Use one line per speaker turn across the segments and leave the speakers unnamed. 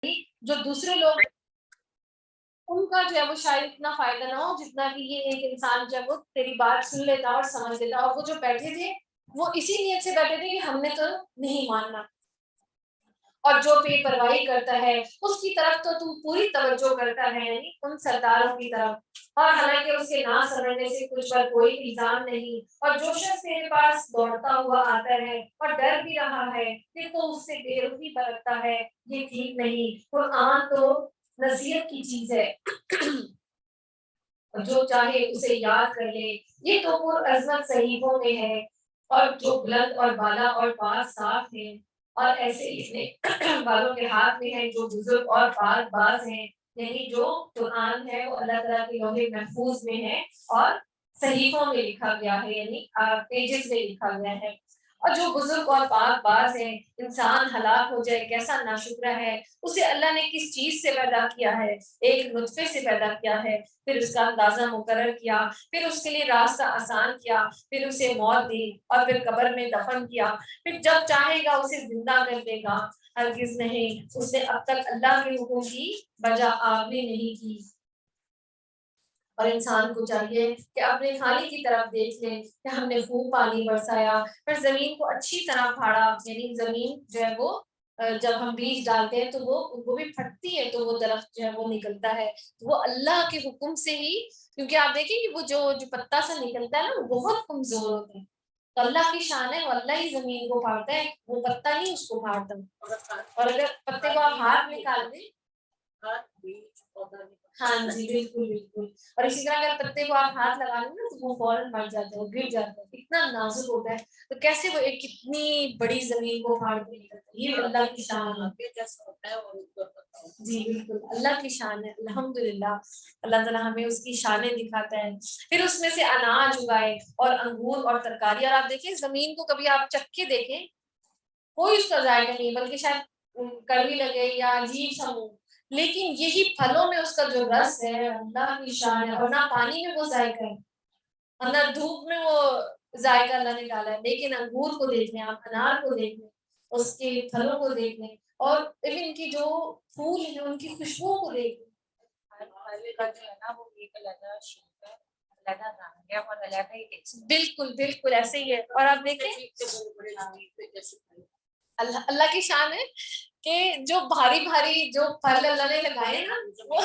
جو دوسرے لوگ ان کا جو ہے وہ شاید اتنا فائدہ نہ ہو جتنا کہ یہ ایک انسان جب وہ تیری بات سن لیتا اور سمجھ لیتا. اور وہ جو بیٹھے تھے وہ اسی نیت سے بیٹھے تھے کہ ہم نے تو نہیں ماننا. اور جو بے پرواہی کرتا ہے اس کی طرف تو تم پوری توجہ کرتا ہے, یعنی ان سرداروں کی طرف. اور حالانکہ اس کے نہ سمجھنے سے کچھ پر کوئی الزام نہیں. اور جو شخص تیرے پاس دوڑتا ہوا آتا ہے اور ڈر بھی رہا ہے پھر تو اس سے بے رخی برتتا ہے, یہ ٹھیک نہیں. قرآن تو نصیحت کی چیز ہے, جو چاہے اسے یاد کر لے. یہ تو پر عظمت صحیفوں میں ہے اور جو بلند اور بالا اور پاک صاف ہے, اور ایسے لکھنے والوں کے ہاتھ میں ہے جو بزرگ اور پاک باز ہیں. یعنی جو قرآن ہے وہ اللہ تعالیٰ کے لوح محفوظ میں ہے اور صحیفوں میں لکھا گیا ہے, یعنی پیجز میں لکھا گیا ہے. اور جو بزرگ اور پاک باز ہیں, انسان ہلاک ہو جائے کیسا ناشکرا ہے. اسے اللہ نے کس چیز سے پیدا کیا ہے؟ ایک نطفے سے پیدا کیا ہے, پھر اس کا اندازہ مقرر کیا, پھر اس کے لیے راستہ آسان کیا, پھر اسے موت دی اور پھر قبر میں دفن کیا, پھر جب چاہے گا اسے زندہ کر دے گا. ہرگز نہیں, اس نے اب تک اللہ کے حکم کی بجا آوری نہیں کی. اور انسان کو چاہیے کہ اپنے خالق کی طرف دیکھ لے کہ ہم نے خوب پانی برسایا, پھر زمین کو اچھی طرح پھاڑا. یعنی زمین جو ہے وہ جب ہم بیج ڈالتے ہیں تو وہ بھی پھٹتی ہے تو وہ درخت جو ہے وہ نکلتا ہے, وہ اللہ کے حکم سے ہی. کیونکہ آپ دیکھیں کہ وہ جو پتا سا نکلتا ہے نا وہ بہت کمزور ہوتے ہیں, تو اللہ کی شان ہے, وہ اللہ ہی زمین کو پھاڑتا ہے, وہ پتا نہیں اس کو پھاڑتا. اور اگر پتے کو آپ ہاتھ نکال دیں, ہاں جی بالکل بالکل. اور اسی طرح اگر پتے کو آپ ہاتھ لگا لیں نا تو وہ فوراً مر جاتا ہے, وہ گر جاتا ہے, اتنا نازک ہوتا ہے. تو کیسے وہ ایک کتنی بڑی زمین کو پھاڑ کے نکلتا ہے, یہ اللہ کی شان ہے. جی بالکل اللہ کی شان ہے, الحمدللہ. اللہ تعالیٰ ہمیں اس کی شانیں دکھاتا ہے. پھر اس میں سے اناج اگائے اور انگور اور ترکاری. اور آپ دیکھیں زمین کو کبھی آپ چکھ کے دیکھیں, کوئی اس کا ذائقہ نہیں, بلکہ شاید کڑوی لگے یا عجیب سا ہو, لیکن یہی پھلوں میں اس کا جو رس ہے اللہ کی شان ہے. اور نہ پانی میں وہ ذائقہ ہے اور نہ دھوپ میں وہ ذائقہ اللہ نے ڈالا ہے. لیکن انگور کو دیکھ لیں آپ, انار کو دیکھ لیں, اس کے پھلوں کو دیکھ لیں, اور ان کی جو پھول ہیں ان کی خوشبوؤں کو دیکھ لیں. بالکل بالکل ایسے ہی ہے. اور آپ دیکھیں اللہ کی شان ہے کہ جو بھاری بھاری جو پھل اللہ نے لگائے نا وہ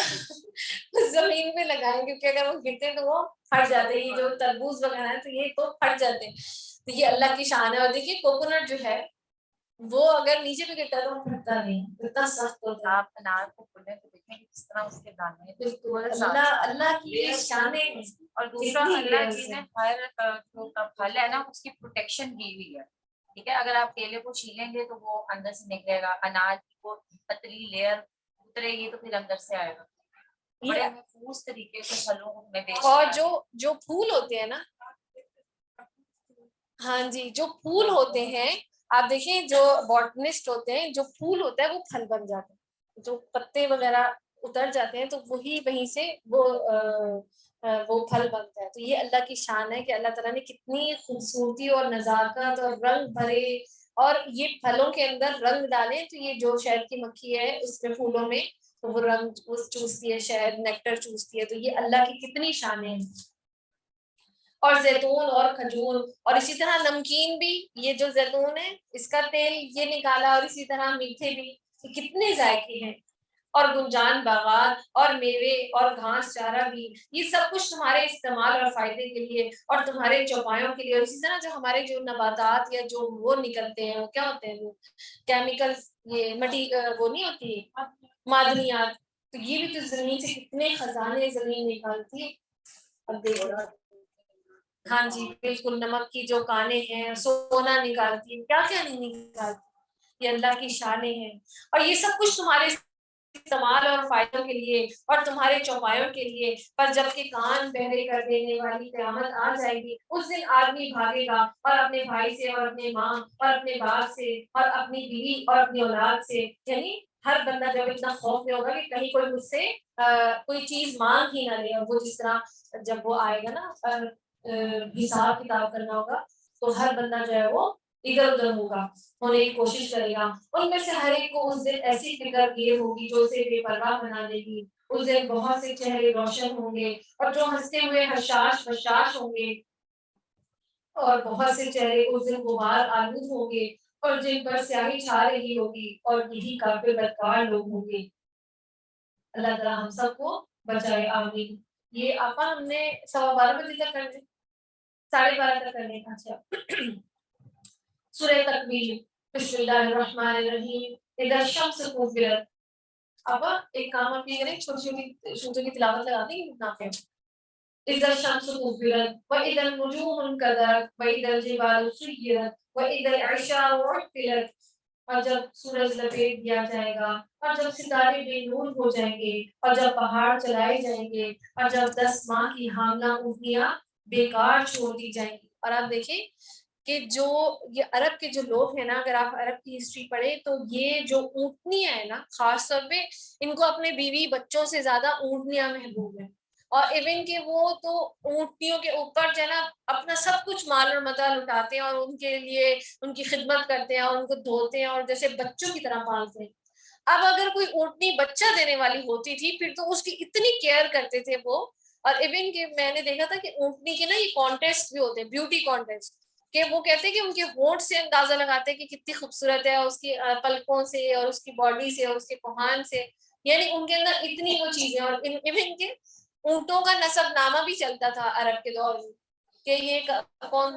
زمین میں لگائے, کیونکہ اگر وہ گرتے تو وہ پھٹ جاتے. یہ جو تربوز وغیرہ ہے تو یہ تو پھٹ جاتے ہیں, تو یہ اللہ کی شان ہے. اور دیکھیے کوکونٹ جو ہے وہ اگر نیچے بھی گرتا ہے تو وہ پھٹتا نہیں, اتنا سخت ہوتا ہے. آپ انار کو کھولیں تو دیکھیں کس طرح اس کے دانے بالکل اللہ کی شانیں. اور دوسرا اللہ جی نے ہر جو پھل ہے نا اس کی پروٹیکشن کی ہوئی ہے, ٹھیک ہے. اگر آپ کیلے کو چھیلیں گے تو وہ اندر سے نکلے گا, اناج کی وہ پتلی لیئر اترے گی تو پھر اندر سے آئے گا. بڑے محفوظ طریقے سے پھلوں میں بیچ. اور جو پھول ہوتے ہیں نا, ہاں جی, جو پھول ہوتے ہیں آپ دیکھیں جو باٹنسٹ ہوتے ہیں, جو پھول ہوتا ہے وہ پھل بن جاتے ہیں, جو پتے وغیرہ اتر جاتے ہیں تو وہی وہیں سے وہ پھل بنتا ہے. تو یہ اللہ کی شان ہے کہ اللہ تعالیٰ نے کتنی خوبصورتی اور نزاکت اور رنگ بھرے اور یہ پھلوں کے اندر رنگ ڈالے. تو یہ جو شہد کی مکھی ہے اس میں پھولوں میں تو وہ رنگ چوستی ہے, شہد نیکٹر چوستی ہے. تو یہ اللہ کی کتنی شانیں ہیں. اور زیتون اور کھجور, اور اسی طرح نمکین بھی, یہ جو زیتون ہے اس کا تیل یہ نکالا, اور اسی طرح میٹھے بھی, کتنے ذائقے ہیں. اور گنجان باغات اور میوے اور گھاس چارہ بھی, یہ سب کچھ تمہارے استعمال اور فائدے کے لیے اور تمہارے چوپایوں کے لیے. اور اسی طرح جو ہمارے جو نباتات یا جو وہ نکلتے ہیں وہ کیا ہوتے ہیں, وہ کیمیکلز, یہ مٹی وہ نہیں ہوتی معدنیات, تو یہ بھی تو زمین سے کتنے خزانے زمین نکالتی ہے. اب دیکھو, ہاں جی بالکل, نمک کی جو کانیں ہیں سونا نکالتی ہیں, کیا کیا نہیں نکالتی. یہ اللہ کی شانیں ہیں. اور یہ سب کچھ تمہارے استعمال اور فائدوں کے لیے اور تمہارے چوپایوں کے لیے. پر جب کہ کان بہرے کر دینے والی قیامت آ جائے گی, اس دن آدمی بھاگے گا اور اپنے بھائی سے اور اپنے ماں اور اپنے باپ سے اور اپنی بیوی اور اپنی اولاد سے. یعنی ہر بندہ جب اتنا خوف میں ہوگا کہ کہیں کوئی مجھ سے کوئی چیز مانگ ہی نہ لے. اور وہ جس طرح جب وہ آئے گا نا حساب کتاب کرنا ہوگا تو ہر بندہ جو ہے وہ ادھر ادھر ہوگا, ہونے کی کوشش کرے گا. ان میں سے ہر ایک کو اس دن ایسی فکر یہ ہوگی جو اسے بے پرواہ بنا دے گی. اس دن بہت سے چہرے روشن ہوں گے اور جو ہنستے ہوئے حشاش بشاش ہوں گے, اور بہت سے چہرے اس دن غبار آلود ہوں گے اور جن پر سیاہی چھا رہی ہوگی, اور یہی کافر بدکار لوگ ہوں گے. اللہ تعالیٰ ہم سب کو بچائے, آمین. یہ آپا ہم نے 12:15 تک کر دیں, 12:30 تک کرنے کا. اچھا, سورہ تکویر. بسم اللہ الرحمن الرحیم. اذا الشمس كورت. اب ایک کام آپ یہ کریں, چھوٹی چھوٹی سورتوں کی تلاوت لگا دیں اتنا پہ. اذا الشمس كورت واذا النجوم انكدرت واذا الجبال سيرت واذا العشار عطلت. اور جب سورج لپیٹ دیا جائے گا, اور جب ستارے بے نور ہو جائیں گے, اور جب پہاڑ چلائے جائیں گے, اور جب 10 ماہ کی حاملہ اونٹنیاں بیکار چھوڑ دی جائیں گی. اور آپ دیکھیں کہ جو یہ عرب کے جو لوگ ہیں نا, اگر آپ عرب کی ہسٹری پڑھیں تو یہ جو اونٹنیاں ہیں نا, خاص طور پہ ان کو اپنے بیوی بچوں سے زیادہ اونٹنیاں محبوب ہیں. اور ایون کہ وہ تو اونٹنیوں کے اوپر جو ہے نا اپنا سب کچھ مال اور متاع لٹاتے ہیں, اور ان کے لیے ان کی خدمت کرتے ہیں, اور ان کو دھوتے ہیں, اور جیسے بچوں کی طرح پالتے ہیں. اب اگر کوئی اونٹنی بچہ دینے والی ہوتی تھی پھر تو اس کی اتنی کیئر کرتے تھے وہ. اور ایون کہ میں نے دیکھا تھا کہ اونٹنی کے نا یہ کانٹیسٹ بھی ہوتے ہیں, بیوٹی کانٹیسٹ, کہ وہ کہتے ہیں کہ ان کے ہونٹ سے اندازہ لگاتے ہیں کہ کتنی خوبصورت ہے, اس کی پلکوں سے اور اس کی باڈی سے اور اس کے کوہان سے, یعنی ان کے اندر اتنی وہ چیزیں. اور ایون کہ اونٹوں کا نسب نامہ بھی چلتا تھا عرب کے دور میں, کہ یہ کون.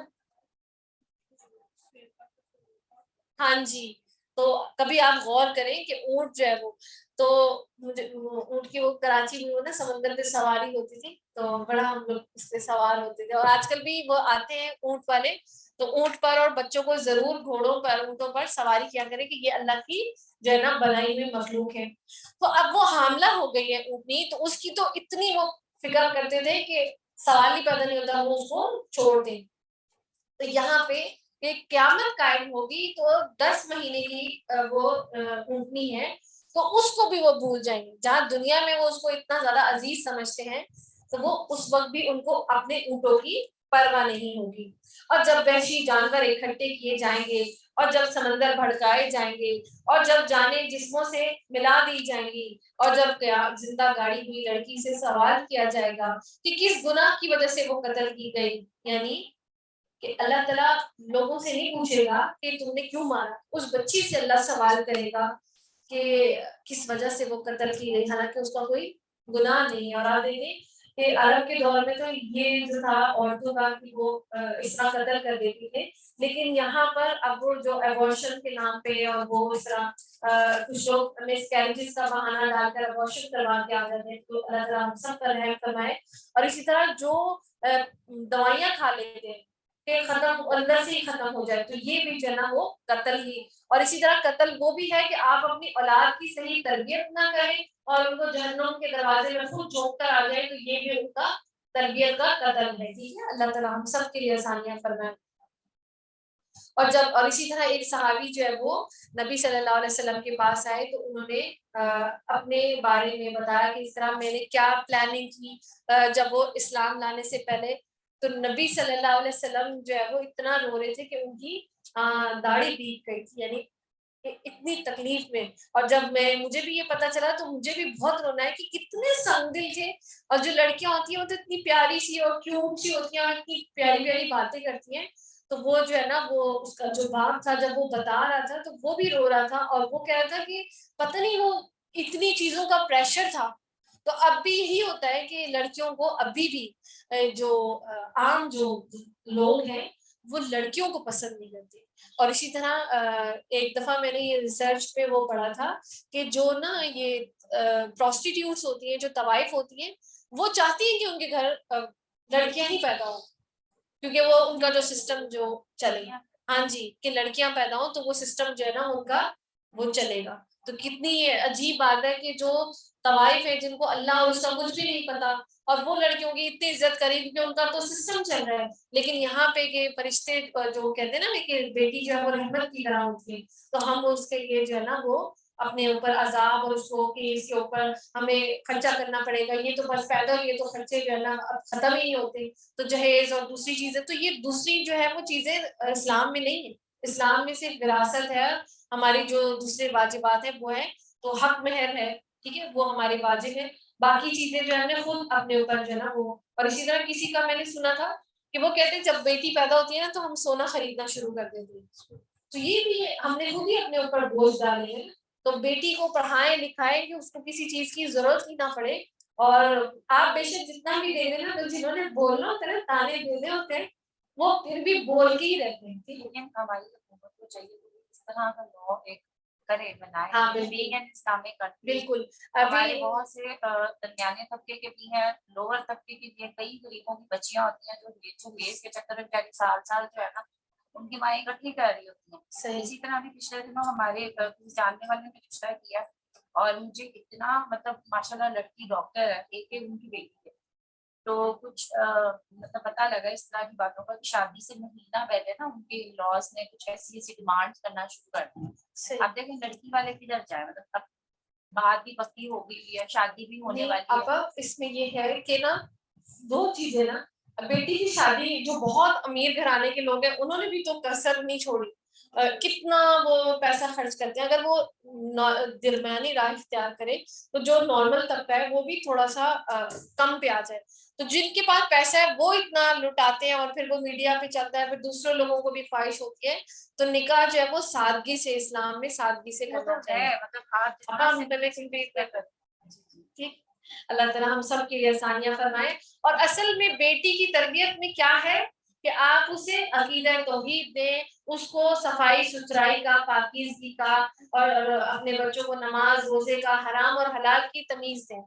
ہاں جی, تو کبھی آپ غور کریں کہ اونٹ جو ہے وہ, تو مجھے اونٹ کی وہ کراچی میں وہ نا سمندر پہ سواری ہوتی تھی, تو بڑا ہم لوگ اس پہ سوار ہوتے تھے. اور آج کل بھی وہ آتے ہیں اونٹ والے, تو اونٹ پر اور بچوں کو ضرور گھوڑوں پر, اونٹوں پر سواری کیا کرے, کہ یہ اللہ کی جو ہے نا بنائی ہوئی مخلوق ہے. تو اب وہ حاملہ ہو گئی ہے اونٹنی, تو اس کی تو اتنی وہ فکر کرتے تھے کہ سوال ہی پیدا نہیں ہوتا وہ اس کو چھوڑ دیں. تو یہاں پہ کہ قیامت قائم ہوگی تو 10 مہینے کی وہ اونٹنی ہے, تو اس کو بھی وہ بھول جائیں گے. جہاں دنیا میں وہ اس کو اتنا زیادہ عزیز سمجھتے ہیں, تو وہ اس وقت بھی ان کو اپنے اونٹوں کی پرواہ نہیں ہوگی. اور جب وحشی جانور اکٹھے کیے جائیں گے, اور جب سمندر بھڑکائے جائیں گے, اور جب جانیں جسموں سے ملا دی جائیں گی, اور جب زندہ گاڑی ہوئی لڑکی سے سوال کیا جائے گا کہ کس گناہ کی وجہ سے وہ قتل کی گئی, یعنی کہ اللہ تعالیٰ لوگوں سے نہیں پوچھے گا کہ تم نے کیوں مارا, اس بچی سے اللہ سوال کرے گا کہ کس وجہ سے وہ قتل کی گئی, حالانکہ اس کا کوئی گناہ نہیں ہے. اور آپ دیکھیں کہ عرب کے دور میں تو یہ جو تھا عورتوں کا کہ وہ اس طرح قتل کر دیتی تھے, لیکن یہاں پر اب وہ جو ایبورشن کے نام پہ, اور وہ اس طرح کچھ لوگ مسکیریجز کا بہانہ ڈال کر ایبورشن کروا کے آ جاتے ہیں. تو اللہ تعالیٰ ہم سب پر رحم فرمائے. اور اسی طرح جو دوائیاں کھا لیتے ہیں کہ ختم اندر سے ہی ختم ہو جائے, تو یہ بھی جو ہے نا وہ قتل ہی. اور اسی طرح قتل وہ بھی ہے کہ آپ اپنی اولاد کی صحیح تربیت نہ کریں اور ان کو جہنم کے دروازے میں خود جھونک کر آ جائے, تو یہ بھی ان کا تربیت کا قتل ہے. ٹھیک ہے, اللہ تعالیٰ ہم سب کے لیے آسانیاں فرمائے. اور اسی طرح ایک صحابی جو ہے وہ نبی صلی اللہ علیہ وسلم کے پاس آئے, تو انہوں نے اپنے بارے میں بتایا کہ اس طرح میں نے کیا پلاننگ کی جب وہ اسلام لانے سے پہلے. تو نبی صلی اللہ علیہ وسلم جو ہے وہ اتنا رو رہے تھے کہ ان کی داڑھی بھیگ گئی تھی, یعنی اتنی تکلیف میں. اور جب مجھے بھی یہ پتا چلا تو مجھے بھی بہت رونا ہے کہ کتنے سنگ دل تھے. اور جو لڑکیاں ہوتی ہیں وہ تو اتنی پیاری سی اور کیوٹ سی ہوتی ہیں, اور اتنی پیاری پیاری باتیں کرتی ہیں. تو وہ جو ہے نا وہ اس کا جو باپ تھا جب وہ بتا رہا تھا تو وہ بھی رو رہا تھا, اور وہ کہہ رہا تھا کہ پتہ نہیں وہ اتنی چیزوں کا پریشر تھا. تو اب بھی یہی ہوتا ہے کہ لڑکیوں کو ابھی بھی جو عام جو لوگ ہیں وہ لڑکیوں کو پسند نہیں کرتے. اور اسی طرح ایک دفعہ میں نے یہ ریسرچ پہ وہ پڑھا تھا کہ جو نا یہ پروسٹیٹیوٹس ہوتی ہیں, جو طوائف ہوتی ہیں, وہ چاہتی ہیں کہ ان کے گھر لڑکیاں ہی پیدا ہوں, کیونکہ وہ ان کا جو سسٹم جو چلے. ہاں جی, کہ لڑکیاں پیدا ہوں تو وہ سسٹم جو ہے نا ان کا وہ چلے گا. تو کتنی عجیب بات ہے کہ جو طوائف ہے جن کو اللہ اور اس کا کچھ بھی نہیں پتا, اور وہ لڑکیوں کی اتنی عزت کریں کیونکہ ان کا تو سسٹم چل رہا ہے. لیکن یہاں پہ کہ فرشتے جو کہتے ہیں نا کہ بیٹی جو ہے وہ رحمت کی طرح ہوتی ہے, تو ہم اس کے لیے جو ہے نا وہ اپنے اوپر عذاب اور اس کو کہ اس کے اوپر ہمیں خرچہ کرنا پڑے گا. یہ تو بس پیدا ہوئی تو خرچے جو ہے نا ختم ہی نہیں ہوتے, تو جہیز اور دوسری چیزیں, تو یہ دوسری جو ہے وہ چیزیں اسلام میں نہیں ہے. اسلام میں صرف وراثت ہے، ہماری جو دوسرے واجبات ہیں وہ ہیں، تو حق مہر ہے، ٹھیک ہے، وہ ہمارے واجب ہے، باقی چیزیں جو ہے نا خود اپنے اوپر جو ہے نا وہ. اور اسی طرح کسی کا میں نے سنا تھا کہ وہ کہتے ہیں جب بیٹی پیدا ہوتی ہے نا تو ہم سونا خریدنا شروع کر دیتے ہیں، تو یہ بھی ہم نے خود ہی اپنے اوپر بوجھ ڈالے ہیں. تو بیٹی کو پڑھائیں لکھائیں کہ اس کو کسی چیز کی ضرورت ہی نہ پڑے. اور آپ بے شک جتنا بھی دے دیں نا، تو جنہوں نے بولنا ہوتا ہے نا، تانے دینے ہوتے ہیں، وہ پھر بھی بول کے ہی رہتے ہیں.
لیکن ہماری حکومت کو چاہیے کہ اس طرح کا لا ایک کرے بنائے.
ہاں
بینگ این اسلامک کنٹری،
بالکل.
ہمارے
ابھی
بہت سے درمیانے طبقے کے بھی ہیں، لوور طبقے کے بھی ہیں، کئی غریبوں کی بچیاں ہوتی ہیں جو ریس کے چکر میں سال سال جو ہے نا ان کی مائیں اکٹھی کر رہی ہوتی ہیں.
صحیح.
اسی طرح بھی پچھلے دنوں ہمارے جاننے والے نے رشتہ کیا، اور مجھے اتنا مطلب ماشاء اللہ لڑکی ڈاکٹر ہے، ایک ان کی بیٹی ہے، تو کچھ مطلب پتہ لگا اس طرح کی باتوں کا کہ شادی سے مہینہ پہلے نا ان کے لاس نے کچھ ایسی ڈیمانڈ کرنا شروع کر دی. اب دیکھیں لڑکی والے کدھر جائے، مطلب اب بات بھی پکی ہو گئی ہے، شادی بھی ہونے والی ہے.
اب اس میں یہ ہے کہ نا دو چیزیں نا، بیٹی کی شادی جو بہت امیر گھرانے کے لوگ ہیں انہوں نے بھی تو کسر نہیں چھوڑی، کتنا وہ پیسہ خرچ کرتے ہیں. اگر وہ درمیانی راہ اختیار کرے تو جو نارمل طبقہ ہے وہ بھی تھوڑا سا کم پہ آ جائے. تو جن کے پاس پیسہ ہے وہ اتنا لٹاتے ہیں اور پھر وہ میڈیا پہ چلتا ہے، پھر دوسرے لوگوں کو بھی خواہش ہوتی ہے. تو نکاح جو ہے وہ سادگی سے، اسلام میں سادگی سے کرنا چاہیے. ٹھیک، اللہ تعالیٰ ہم سب کے لیے آسانیاں فرمائے. اور اصل میں بیٹی کی تربیت میں کیا ہے کہ آپ اسے عقیدہ توحید دیں، اس کو صفائی ستھرائی کا، پاکیزگی کا، اور اپنے بچوں کو نماز روزے کا، حرام اور حلال کی تمیز دیں.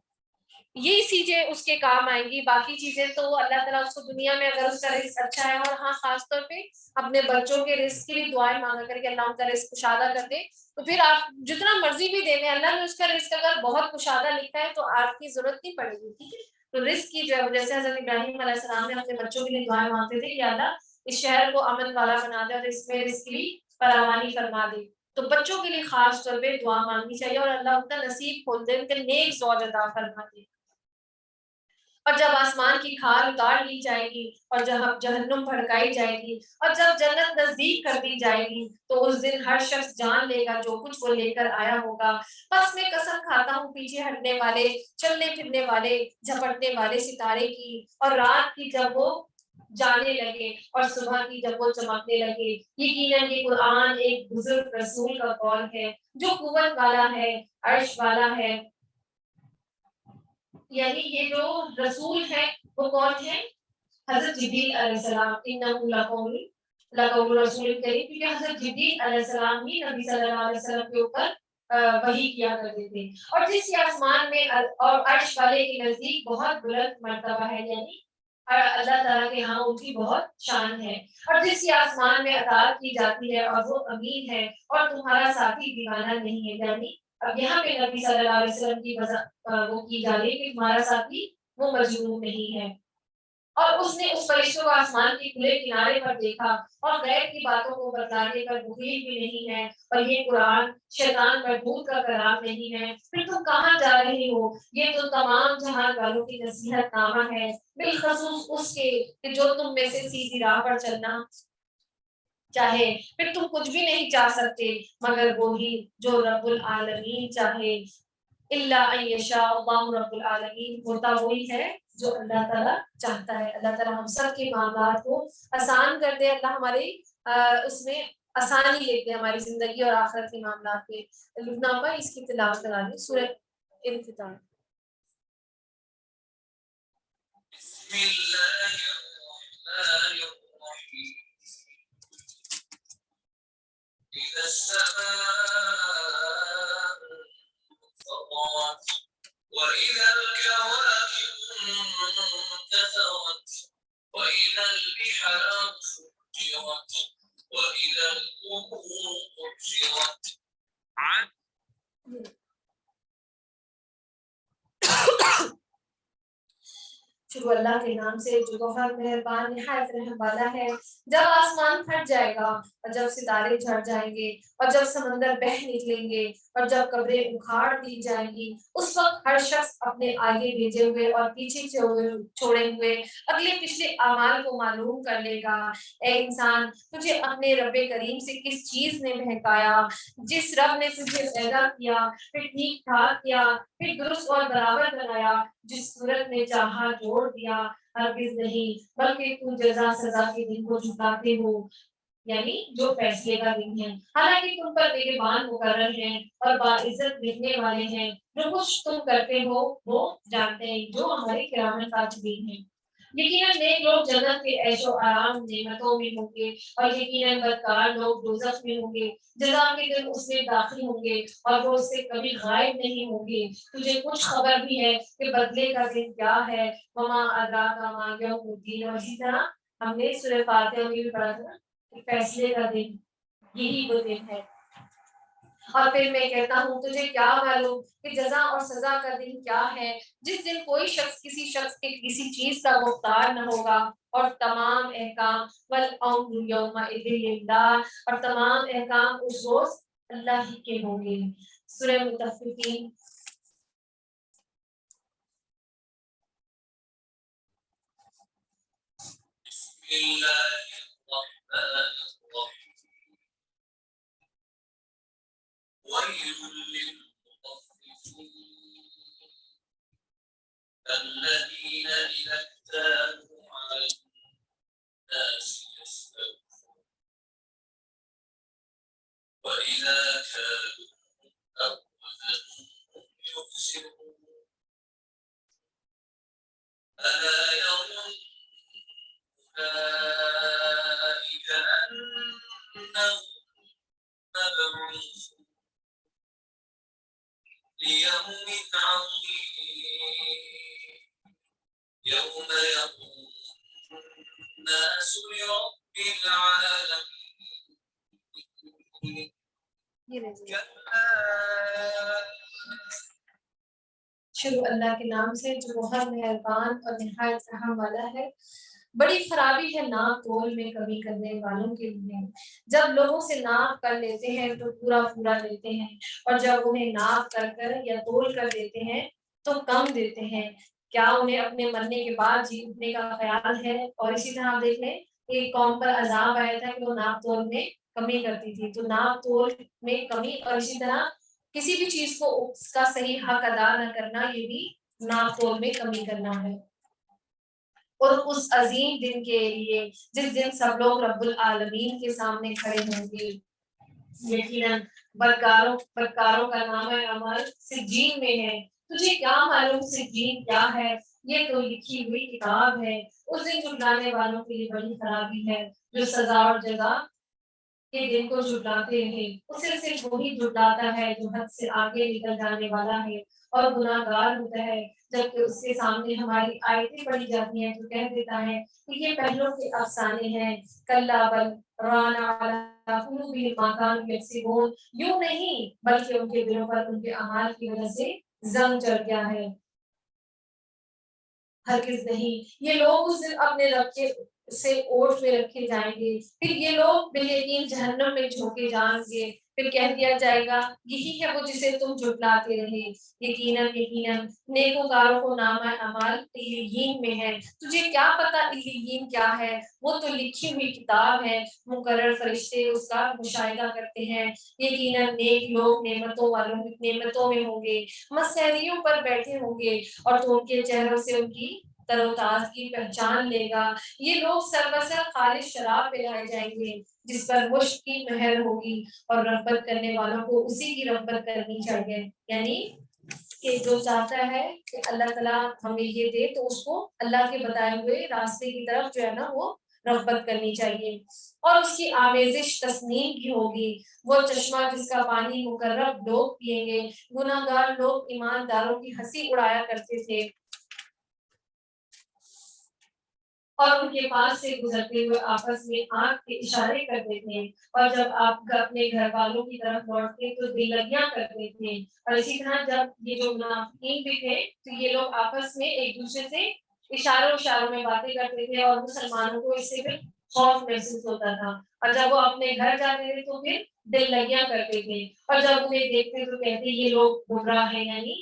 یہی چیزیں اس کے کام آئیں گی. باقی چیزیں تو اللہ تعالیٰ اس کو دنیا میں اگر اس کا رزق اچھا ہے، اور ہاں خاص طور پہ اپنے بچوں کے رزق کی بھی دعائیں مانگا کر کے اللہ ان کا رزق کشادہ کر دے. تو پھر آپ جتنا مرضی بھی دے دیں، اللہ نے اس کا رزق اگر بہت کشادہ لکھا ہے تو آپ کی ضرورت نہیں پڑے گی. ٹھیک ہے، تو رزق کی جو ہے جیسے حضرت ابراہیم علیہ السلام نے اپنے بچوں کے لیے دعائیں مانگتے تھے کہ اللہ اس شہر کو امن والا بنا دے اور اس میں رزق کی فراوانی فرما دے. تو بچوں کے لیے خاص طور پہ دعا مانگنی چاہیے اور اللہ ان کا نصیب کھول دے، ان کے نیک زوج عطا فرما دے. اور جب آسمان کی کھال اتار لی جائے گی، اور جب جہنم بھڑکائی جائے گی، اور جب جنت نزدیک کر دی جائے گی، تو اس دن ہر شخص جان لے گا جو کچھ وہ لے کر آیا ہوگا. بس میں قسم کھاتا ہوں پیچھے ہٹنے والے، چلنے پھرنے والے، جھپٹنے والے ستارے کی، اور رات کی جب وہ جانے لگے اور صبح کی جب وہ چمکنے لگے. یقیناً یہ قرآن ایک بزرگ رسول کا قول ہے جو قوت والا ہے، عرش والا ہے. یعنی یہ جو رسول ہے وہ کون ہے؟ حضرت جبریل علیہ السلام. انہ لقول رسول کریم، کیونکہ حضرت جبریل علیہ السلام ہی نبی صلی اللہ علیہ وسلم کے اوپر وحی کیا کرتے تھے. اور جس کے آسمان میں اور عرش والے کے نزدیک بہت بلند مرتبہ ہے، یعنی اللہ تعالیٰ کے ہاں ان کی بہت شان ہے. اور جس کے آسمان میں اطاعت کی جاتی ہے اور وہ امین ہے اور تمہارا ساتھی دیوانہ نہیں ہے. یعنی اب یہاں پہ نبی صلی اللہ علیہ وسلم کی وہ کی جا رہی ہے کہ تمہارا ساتھی وہ مجنون نہیں ہے. اور اس نے اس فرشتوں کو آسمان کے کھلے کنارے پر دیکھا اور غیب کی باتوں کو بتلانے پر مخیل بھی نہیں ہے. اور یہ قرآن شیطان مردود کا کلام نہیں ہے. پھر تم کہاں جا رہے ہو؟ یہ تو تمام جہان والوں کی نصیحت نامہ ہے، بالخصوص اس کے کہ جو تم میں سے سیدھی راہ پر چلنا چاہے. پھر تم کچھ بھی نہیں چاہ سکتے مگر وہی جو رب العالمین چاہے. اللہ ان یشاء اللہ رب العالمین، ہوتا وہی ہے جو اللہ تعالیٰ چاہتا ہے. اللہ تعالیٰ ہم سب کے معاملات کو آسان کر دے، اللہ ہماری اس میں آسانی لے دے ہماری زندگی اور آخرت کے معاملات پہ. لبنہ پر اس کی تلاوت کرا دیں سورہ انفطار. بسم اللہ الرحمن الرحیم. إذا السماء انفطرت وإذا الكواكب انتثرت وإذا البحار فجرت وإذا القبور بعثرت. شروع اللہ کے نام سے جو بہت مہربان نہایت رحم والا ہے۔ جب آسمان پھٹ جائے گا اور جب ستارے جھڑ جائیں گے اور جب سمندر بہہ نکلیں گے اور جب قبریں اکھاڑ دی جائیں گی، اس وقت ہر شخص اپنے آگے بھیجے ہوئے اور پیچھے چھوڑے ہوئے اگلے پچھلے اعمال کو معلوم کر لے گا۔ اے انسان، تجھے اپنے رب کریم سے کس چیز نے بہکایا؟ جس رب نے تجھے پیدا کیا، پھر ٹھیک ٹھاک کیا، پھر درست اور برابر بنایا، جس صورت میں چاہا جوڑ دیا، ہرگز نہیں، بلکہ تم جزا سزا کے دن کو جھٹلاتے ہو، یعنی جو فیصلے کا دن ہے۔ حالانکہ تم پر نگہبان مقرر ہیں اور باعزت لکھنے والے ہیں، جو کچھ تم کرتے ہو وہ جانتے ہیں، جو ہمارے کرام کاتبین ہیں۔ یقیناً نیک لوگ جنت کے عیش و آرام نعمتوں میں ہوں گے اور یقیناً بدکار لوگ دوزخ میں ہوں گے، جزا کے دن اس میں داخل ہوں گے اور وہ اس سے کبھی غائب نہیں ہوں گے۔ تجھے کچھ خبر بھی ہے کہ بدلے کا دن کیا ہے؟ وما ادراک ما یوم الدین، اور اسی طرح ہم نے سورہ فاتحہ میں بھی پڑھا تھا کہ فیصلے کا دن یہی وہ دن ہے۔ اور پھر میں کہتا ہوں تجھے کیا معلوم کہ جزا اور سزا کا دن کیا ہے، جس دن کوئی شخص کسی شخص کے کسی چیز کا مختار نہ ہوگا، اور تمام احکام والامر یومئذ للہ، اور تمام احکام اس روز اللہ ہی کے ہوں گے۔ سورہ مطففین۔
بسم اللہ الرحمن الرحیم، ویل للمطففین الذین اذا اکتالوا علی الناس یستوفون وَإِذَا كَالُوهُمْ أَوْ وَزَنُوهُمْ يُخْسِرُونَ أَلَا يَظُنُّ أُولَئِكَ أَنَّهُم مَّبْعُوثُونَ لِيَوْمٍ عَظِيمٍ يَوْمَ يَقُومُ النَّاسُ لِرَبِّ الْعَالَمِينَ۔
شروع اللہ کے نام سے جو بہت مہربان اور نہایت رحم والا ہے۔ بڑی خرابی ہے ناپ تول میں کمی کرنے والوں کے لیے۔ جب لوگوں سے ناپ کر لیتے ہیں تو پورا پورا لیتے ہیں، اور جب انہیں ناپ کر کر یا تول کر دیتے ہیں تو کم دیتے ہیں۔ کیا انہیں اپنے مرنے کے بعد جی اٹھنے کا خیال ہے؟ اور اسی طرح آپ دیکھ لیں کہ قوم پر عذاب آیا تھا کہ وہ ناپ تول میں کمی کرتی تھی، تو ناپ تول میں کمی، اور اسی طرح کسی بھی چیز کو اس کا صحیح حق ادا نہ کرنا، یہ بھی ناپ تول میں کمی کرنا ہے۔ اور اس عظیم دن کے لیے جس دن سب لوگ رب العالمین کے سامنے کھڑے ہوں گے، یقیناً بدکاروں کا نام عمل سجین میں ہے۔ تجھے کیا معلوم سجین کیا ہے؟ یہ تو لکھی ہوئی کتاب ہے۔ اس دن جھٹلانے والوں کے لیے بڑی خرابی ہے جو سزا اور جزا کے دن کو جھٹلاتے ہیں۔ اسے صرف وہی جھٹلاتا ہے جو حد سے آگے نکل جانے والا ہے اور گناہ گار ہوتا ہے۔ جبکہ اس کے سامنے ہماری آیتیں پڑھی جاتی ہیں تو کہہ دیتا ہے کہ یہ پہلوں کے افسانے ہیں۔ کلا بل ران علی قلوبہم ما کانوا یکسبون، یوں نہیں بلکہ ان کے دلوں پر ان کے اعمال کی وجہ سے زنگ چڑھ گیا ہے۔ ہرگز نہیں، یہ لوگ اس دن اپنے رب کے سے اوٹ میں رکھے جائیں گے، پھر یہ لوگ بالیقین جہنم میں جھونکے جائیں گے، پھر کہہ دیا جائے گا یہی ہے وہ جسے تم جھٹلاتے رہے۔ یقیناً نیکوکاروں کو نامہ اعمال علیین میں ہے۔ تجھے کیا پتا علیین کیا ہے؟ وہ تو لکھی ہوئی کتاب ہے، مقرر فرشتے اس کا مشاہدہ کرتے ہیں۔ یقیناً نیک لوگ نعمتوں میں ہوں گے، مسحریوں پر بیٹھے ہوں گے، اور تو ان کے چہروں سے ان کی تر و تازگی پہچان لے گا۔ یہ لوگ سربسر خالص شراب پلائے جائیں گے جس پر مشک کی مہر ہوگی، اور رغبت کرنے والوں کو اسی کی رغبت کرنی چاہیے، یعنی کہ جو چاہتا ہے کہ اللہ تعالیٰ ہمیں یہ دے تو اس کو اللہ کے بتائے ہوئے راستے کی طرف جو ہے نا وہ رغبت کرنی چاہیے۔ اور اس کی آمیزش تسنیم کی ہوگی، وہ چشمہ جس کا پانی مقرب لوگ پیئیں گے۔ گناہ گار لوگ ایمانداروں کی ہنسی اڑایا کرتے تھے اور ان کے پاس سے گزرتے ہوئے آپس میں آنکھ کے اشارے کرتے تھے، اور جب آپ اپنے گھر والوں کی طرف لوٹتے تو دل لگیاں کرتے تھے۔ اور اسی طرح جب یہ جو منافقین بھی تھے تو یہ لوگ آپس میں ایک دوسرے سے اشاروں اشاروں میں باتیں کرتے تھے اور مسلمانوں کو اس سے پھر خوف محسوس ہوتا تھا، اور جب وہ اپنے گھر جاتے تھے تو پھر دل لگیاں کرتے تھے، اور جب انہیں دیکھتے تو کہتے یہ لوگ گمراہ ہیں، یعنی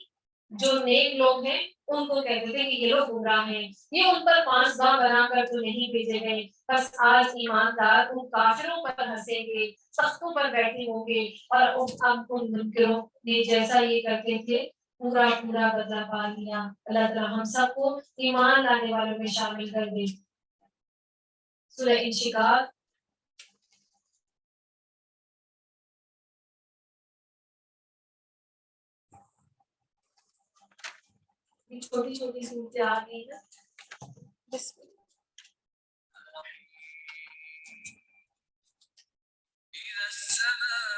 جو نیک لوگ ہیں ان کو کہتے تھے کہ یہ لوگ گمراہ ہیں، یہ ان پر پاسباں بنا کر تو نہیں بھیجے گئے، بس آج ایماندار ان کافروں پر ہنسیں گے، سختوں پر بیٹھے ہوں گے، اور اب ان منکروں نے جیسا یہ کرتے تھے پورا پورا بدلہ پا لیا۔ اللہ تعالیٰ ہم سب کو ایمان لانے والوں میں شامل کر دے۔ سورہ انشقاق چھوٹی چھوٹی صورتیں آ گئی نا، بسم اللہ۔
إذا السماء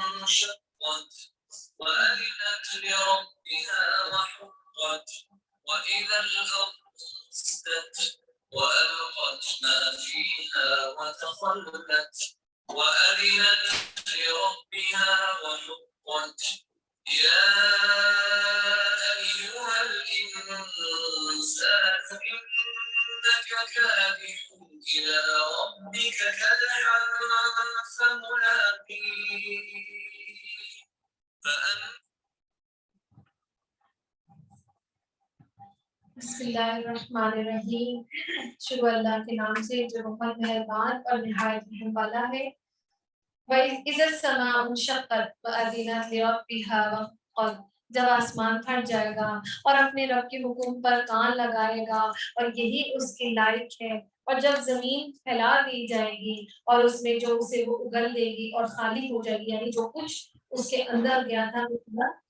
انشقت وأذنت لربها وحقت وإذا الأرض مدت وألقت ما فيها وتخلت وأذنت لربها وحقت يا أيها الإنسان إنك كادح إلى ربك كدحا فملاقيه
بسم اللہ الرحمن الرحیم، شروع اللہ کے نام سے جو بہت مہربان اور نہایت رحم والا ہے۔ وَإِذَا السَّمَاءُ انشَقَّتْ وَأَذِنَتْ لِرَبِّهَا وَحُقَّتْ، جب آسمان پھٹ جائے گا اور اپنے رب کے حکم پر کان لگائے گا اور یہی اس کے لائق ہے، اور جب زمین پھیلا دی جائے گی اور اس میں جو اسے وہ اگل دے گی اور خالی ہو جائے گی، یعنی جو کچھ اس کے اندر گیا تھا وہ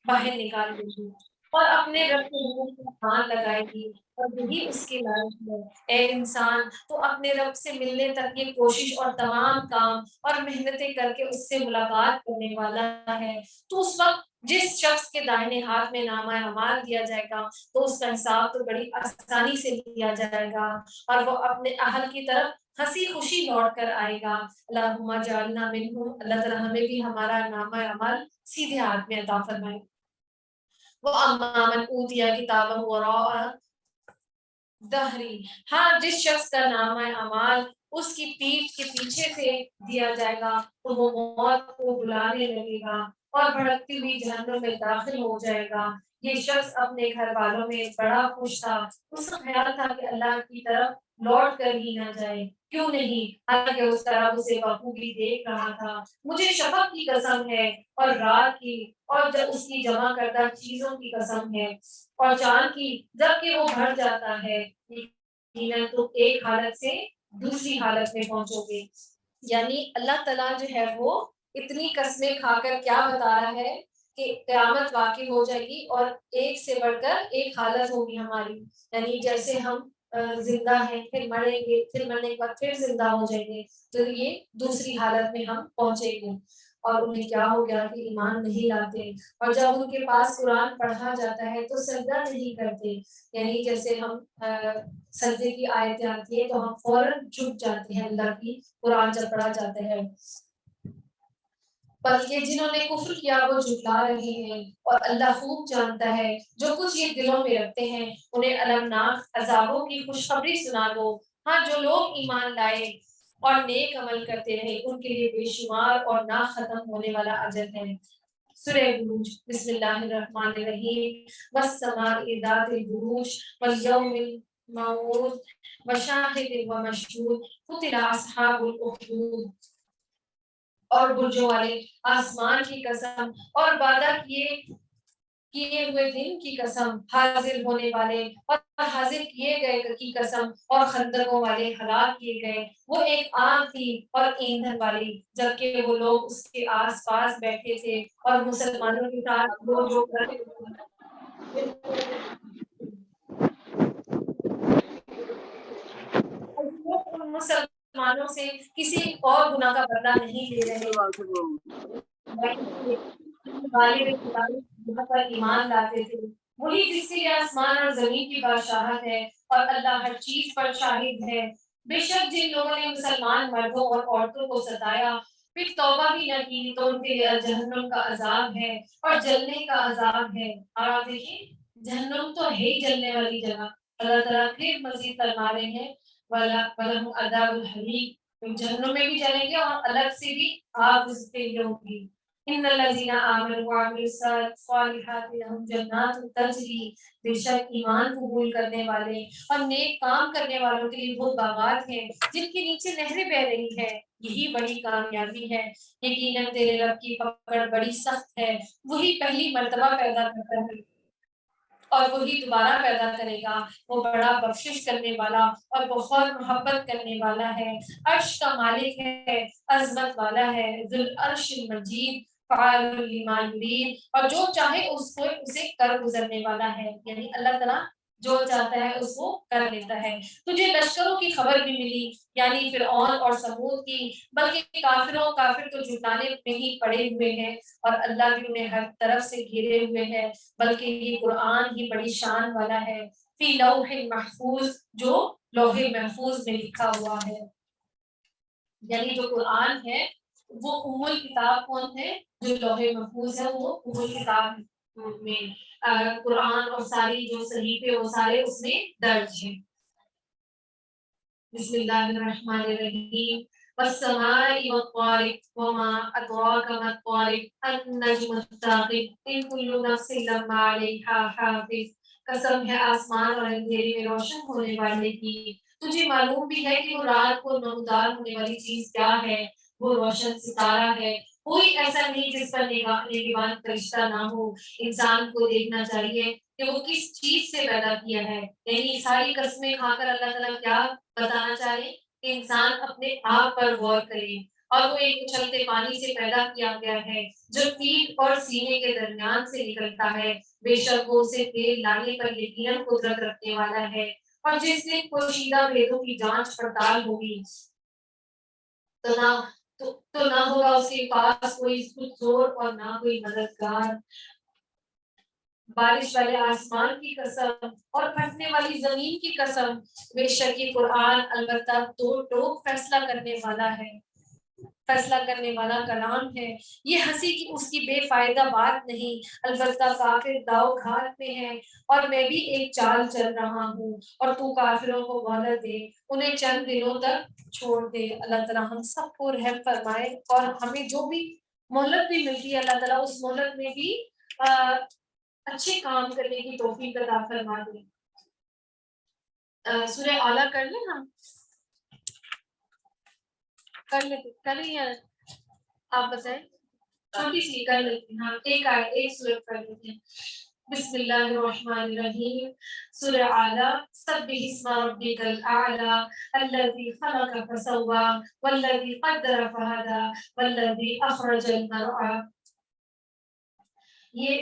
باہر نکال دے گی، اور اپنے رب کے حکم پر کان لگائے گی اور یہی اس کے لائق ہے۔ اے انسان، تو اپنے رب سے ملنے تک یہ کوشش اور تمام کام اور محنتیں کر کے اس سے ملاقات کرنے والا ہے، تو اس وقت جس شخص کے دائنے ہاتھ میں نامہ اعمال دیا جائے گا تو اس کا حساب تو بڑی آسانی سے لیا جائے گا، اور وہ اپنے اہل کی طرف ہنسی خوشی لوٹ کر آئے گا۔ اللہم اجعلنا منہم، اللہ تعالیٰ ہمیں بھی ہمارا نامہ اعمال سیدھے ہاتھ میں عطا فرمائے۔ وَأَمَّا مَنْ أُوتِیَ کِتَابَهُ وَرَاءَ ظہری، ہاں جس شخص کا نامہ اعمال اس کی پیٹھ کے پیچھے سے دیا جائے گا تو وہ موت کو بلانے لگے گا اور بھڑکتی ہوئی جہنم میں داخل ہو جائے گا۔ یہ شخص اپنے گھر والوں میں بڑا خوش تھا، اس کا خیال تھا کہ اللہ کی طرف لوٹ کر ہی نہ جائے، کیوں نہیں، حالانکہ اس طرح اسے بخوبی دیکھ رہا تھا۔ مجھے شفق کی قسم ہے اور رات کی اور جب اس کی جمع کردہ چیزوں کی قسم ہے، اور چاند کی جب کہ وہ بھر جاتا ہے، یقیناً تو ایک حالت سے دوسری حالت میں پہنچو گے۔ یعنی اللہ تعالیٰ جو ہے وہ اتنی قسمیں کھا کر کیا بتا رہا ہے کہ قیامت واقع ہو جائے گی اور ایک سے بڑھ کر ایک حالت ہوگی ہماری، یعنی جیسے ہم زندہ ہیں پھر مریں گے، پھر مرنے کے بعد پھر زندہ ہو جائیں گے، تو یہ دوسری حالت میں ہم پہنچیں گے۔ اور انہیں کیا ہو گیا کہ ایمان نہیں لاتے، اور جب ان کے پاس قرآن پڑھا جاتا ہے تو سجدہ نہیں کرتے، یعنی جیسے ہم سجدے کی آیتیں آتی ہے تو ہم فوراً جھک جاتے ہیں اللہ کی قرآن جب پڑھا جاتا ہے، بلکہ جنہوں نے کفر کیا وہ جھٹلا رہے ہیں، اور اللہ خوب جانتا ہے جو کچھ یہ دلوں میں رکھتے ہیں، انہیں المناک عذابوں کی خوشخبری سنا دو۔ ہاں جو لوگ ایمان لائے اور نیک عمل کرتے رہے ان کے لیے بے شمار اور نہ ختم ہونے والا اجر ہے۔ سورہ بروج، بسم اللہ الرحمن الرحیم، والسماء ذات البروج والیوم الموعود وشاہد ومشہود قتل اصحاب الاخدود، اور برجوں والے آسمان کی قسم اور وعدہ کیے ہوئے دن کی قسم، حاضر ہونے والے اور حاضر کیے گئے کی قسم، اور خندقوں والے ہلاک کیے گئے، وہ ایک آگ تھی اور ایندھن والی، جبکہ وہ لوگ اس کے آس پاس بیٹھے تھے اور مسلمانوں کے ساتھ وہ جو کرتے مسلمانوں سے کسی اور گناہ کا بدلہ نہیں لے رہے، پر ایمان لاتے تھے، وہی جس کے لیے آسمان اور زمین کی بادشاہت ہے اور اللہ ہر چیز پر شاہد ہے۔ بے شک جن لوگوں نے مسلمان مردوں اور عورتوں کو ستایا پھر توبہ بھی نہ کی تو ان کے لیے جہنم کا عذاب ہے اور جلنے کا عذاب ہے۔ اور آپ دیکھیں جہنم تو ہے ہی جلنے والی جگہ. اللہ تعالیٰ پھر مزید فرما رہے ہیں وَلَهُمْ عَذَابُ الْحَرِيقِ, تم جہنم میں بھی جلیں گے اور الگ سے بھی آگ اس کے لیے ہوگی. ان الذين آمنوا وعملوا الصالحات لهم جنات تجری, بے شک ایمان قبول کرنے والے اور نیک کام کرنے والوں کے لیے وہ باغات ہیں جن کے نیچے نہریں بہ رہی ہیں. یہی بڑی کامیابی ہے. یقیناً تیرے رب کی پکڑ بڑی سخت ہے. وہی پہلی مرتبہ پیدا کرتا ہے اور وہی دوبارہ پیدا کرے گا. وہ بڑا بخشش کرنے والا اور بہت محبت کرنے والا ہے. عرش کا مالک ہے, عظمت والا ہے, ذو العرش المجید, فعال لما یرید, اور جو چاہے اس کو اسے کر گزرنے والا ہے. یعنی اللہ تعالیٰ جو چاہتا ہے اس کو کر لیتا ہے. تجھے لشکروں کی خبر بھی ملی, یعنی فرعون اور ثمود کی, بلکہ کافر تو جھٹلانے میں ہی پڑے ہوئے ہیں اور اللہ بھی انہیں ہر طرف سے گھیرے ہوئے ہے. بلکہ یہ قرآن ہی بڑی شان والا ہے, فی لوح محفوظ, جو لوح محفوظ میں لکھا ہوا ہے. یعنی جو قرآن ہے وہ ام الکتاب کون ہے؟ جو لوح محفوظ ہے وہ ام الکتاب میں قرآن اور ساری جو صحیفے وہ سارے اس میں درج ہیں. بسم اللہ الرحمن الرحیم. والسماء والطارق وما أدراك ما الطارق النجم الثاقب إن كل نفس لما عليها حافظ. قسم ہے آسمان اور اندھیرے میں روشن ہونے والے کی. تجھے معلوم بھی ہے کہ وہ رات کو نمودار ہونے والی چیز کیا ہے؟ وہ روشن ستارہ ہے. کوئی ایسا نہیں جس پر نگہبان فرشتہ نہ ہو. انسان کو دیکھنا چاہیے کہ وہ کس چیز سے پیدا کیا ہے. یعنی ساری قسمیں کھا کر اللہ تعالیٰ کیا بتانا چاہ رہے کہ انسان اپنے آپ پر غور کرے. اور وہ ایک اچھلتے پانی سے پیدا کیا گیا ہے جو پیٹھ اور سینے کے درمیان سے نکلتا ہے. بے شک وہ اسے تیل لانے پر یقیناً قدرت رکھنے والا ہے. اور جس دن پوشیدہ بھیدوں کی جانچ پڑتال ہوگی تو نہ ہوگا اس کے پاس کوئی زور اور نہ کوئی مددگار. بارش والے آسمان کی قسم اور پھٹنے والی زمین کی قسم, بے شک یہ قرآن البتہ دو ٹوک فیصلہ کرنے والا کلام ہے. یہ ہنسی کی اس کی بے فائدہ بات نہیں, البتہ کافر داؤ گھات میں ہے. اور میں بھی ایک چال چل رہا ہوں اور تو کافروں کو مہلت دے, انہیں چند دنوں تک چھوڑ دے. اللہ تعالیٰ ہم سب کو رحم فرمائے اور ہمیں جو بھی مہلت بھی ملتی ہے اللہ تعالیٰ اس مہلت میں بھی اچھے کام کرنے کی توفیق عطا فرما دے. سورہ اعلیٰ کر لیں ہم, کر لیں یا آپ بتائیں؟ چھوٹی سی کر لیتے ہیں, ایک سورت کر لیتے ہیں. بسم اللہ الرحمن الرحیم. سورہ اعلیٰ. سبح اسم ربک الاعلیٰ الذی خلق فسوی والذی قدر فہدی والذی اخرج المرعی. یہ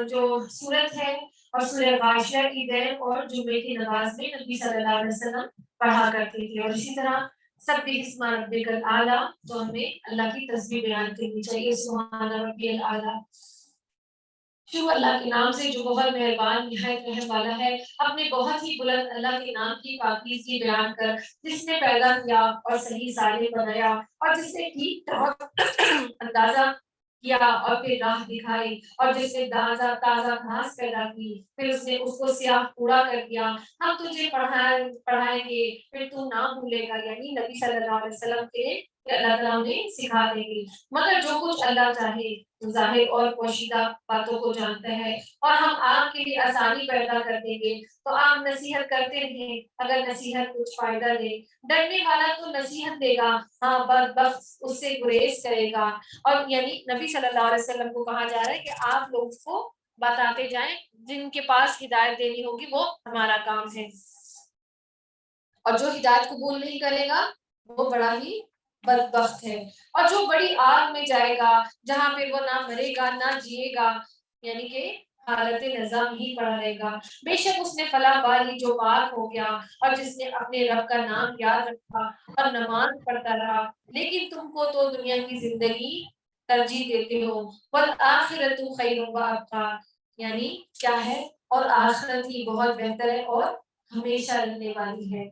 جو سورت ہے اور سورہ غاشیہ عیدین اور جمعے کی نماز میں نبی صلی اللہ علیہ وسلم پڑھا کرتے تھے. اور اسی طرح سبح اسم ربک الاعلیٰ تو ہمیں اللہ کی تسبیح بیان کرنی چاہیے. سبحان ربی الاعلیٰ. شروع اللہ کے نام سے جو بہت مہربان نہایت رحم والا ہے. اپنے بہت ہی بلند اللہ کے نام کی پاکیزگی بیان کر, جس نے پیدا کیا اور صحیح سالم بنایا اور جس نے ٹھیک ٹھاک اندازہ کیا اور پھر راہ دکھائی, اور جس نے تازہ گھاس پیدا کی پھر اس نے اس کو سیاہ کوڑا کر دیا. ہم تجھے پڑھائیں گے پھر تو نہ بھولے گا. یعنی نبی صلی اللہ علیہ وسلم کے اللہ تعالیٰ نے سکھا دیں گے. مگر جو کچھ اللہ چاہے ظاہر اور پوشیدہ باتوں کو جانتا ہے. اور ہم آپ کے لیے آسانی پیدا کر دیں گے تو آپ نصیحت کرتے رہیں اگر نصیحت کچھ فائدہ دے. ڈرنے والا تو نصیحت دے گا, ہاں بدبخت اس سے گریز کرے گا. اور یعنی نبی صلی اللہ علیہ وسلم کو کہا جا رہا ہے کہ آپ لوگوں کو بتاتے جائیں, جن کے پاس ہدایت دینی ہوگی وہ ہمارا کام ہے. اور جو ہدایت قبول نہیں کرے گا وہ بڑا ہی بدبخت ہے. اور جو بڑی آگ میں جائے گا جہاں پہ وہ نہ مرے گا نہ جیے گا, یعنی کہ حالت نظام ہی پڑا رہے گا. بے شک اس نے فلاح بالی جو پاک ہو گیا اور جس نے اپنے رب کا نام یاد رکھا اور نماز پڑھتا رہا. لیکن تم کو تو دنیا کی زندگی ترجیح دیتے ہو, والآخرۃ خیر وابقیٰ, یعنی کیا ہے, اور آخرت ہی بہت بہتر ہے اور ہمیشہ رہنے والی ہے.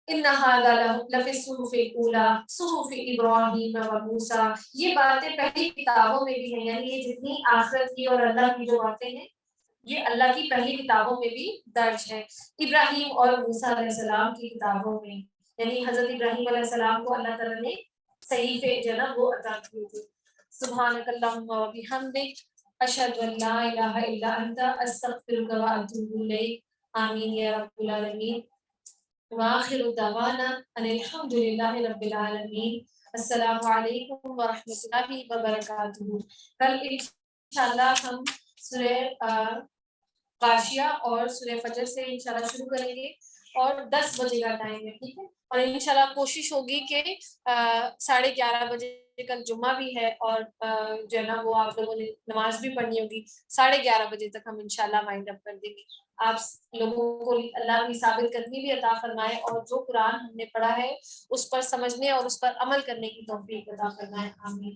ان هذا لفی الصحف الاولیٰ صحف ابراہیم و موسیٰ. یہ باتیں پہلی کتابوں میں بھی ہیں, یعنی یہ جتنی آخرت کی اور اللہ کی جو باتیں ہیں یہ اللہ کی پہلی کتابوں میں بھی درج ہے، ابراہیم اور موسیٰ علیہ السلام کی کتابوں میں، یعنی حضرت ابراہیم علیہ السلام کو اللہ تعالیٰ نے صحیفے جو ہے نا وہ عطا کیے تھے۔ سبحانک اللہم و بحمدک، اشہد ان لا الہ الا انت، استغفرک و اتوب الیک، آمین یا رب العالمین۔ وآخر دعوانا ان الحمد للہ رب العالمین۔ السلام علیکم ورحمۃ اللہ وبرکاتہ۔ کل انشاءاللہ ہم سورہ غاشیہ اور سورہ فجر سے انشاءاللہ شروع کریں گے، اور 10 بجے کا ٹائم ہے، ٹھیک ہے، اور انشاءاللہ کوشش ہوگی کہ 11:30 بجے کل جمعہ بھی ہے، اور جو ہے نا وہ آپ لوگوں نے نماز بھی پڑھنی ہوگی، 11:30 بجے تک ہم انشاءاللہ وائنڈ اپ کر دیں گے۔ آپ لوگوں کو اللہ کی ثابت قدمی بھی عطا فرمائے، اور جو قرآن ہم نے پڑھا ہے اس پر سمجھنے اور اس پر عمل کرنے کی توفیق عطا فرمائے، آمین۔